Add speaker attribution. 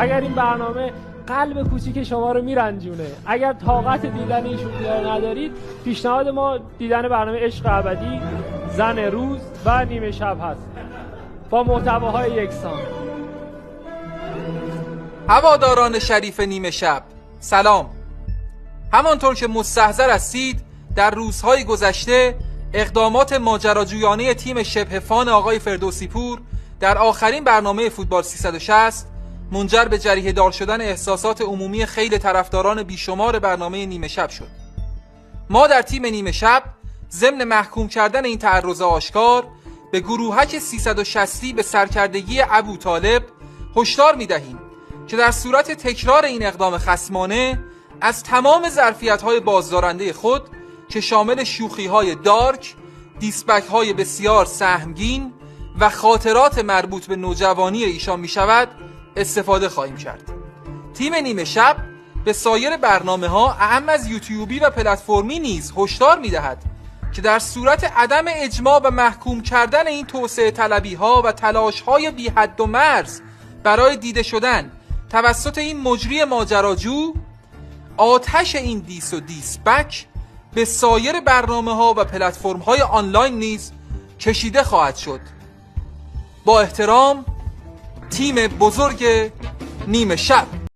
Speaker 1: اگر این برنامه قلب کوچیک شما رو میرنجونه، اگر طاقت دیدن این شوخی‌ها رو ندارید، پیشنهاد ما دیدن برنامه عشق ابدی، زن روز و نیمه شب هست با محتواهای یکسان.
Speaker 2: هواداران شریف نیمه شب سلام. همانطور که مستحضر هستید در روزهای گذشته اقدامات ماجراجویانه تیم شبه فان آقای فردوسی پور در آخرین برنامه فوتبال 360 منجر به جریحه دار شدن احساسات عمومی خیلی طرفداران بیشمار برنامه نیمه شب شد. ما در تیم نیمه شب ضمن محکوم کردن این تعرض آشکار به گروهک 360 به سرکردگی ابوطالب هشدار می‌دهیم که در صورت تکرار این اقدام خصمانه از تمام ظرفیت‌های بازدارنده خود که شامل شوخی‌های دارک، دیسبک‌های بسیار سهمگین و خاطرات مربوط به نوجوانی ایشان می‌شود استفاده خواهیم کرد. تیم نیمه شب به سایر برنامه‌ها اعم از یوتیوبی و پلتفرمی نیز هشدار می‌دهد که در صورت عدم اجماع و محکوم کردن این توسعه طلبی‌ها و تلاش‌های بی حد و مرز برای دیده شدن توسط این مجری ماجراجو، آتش این دیس و دیسبک به سایر برنامه‌ها و پلتفرم‌های آنلاین نیز کشیده خواهد شد. با احترام، تیم بزرگ نیمه شب.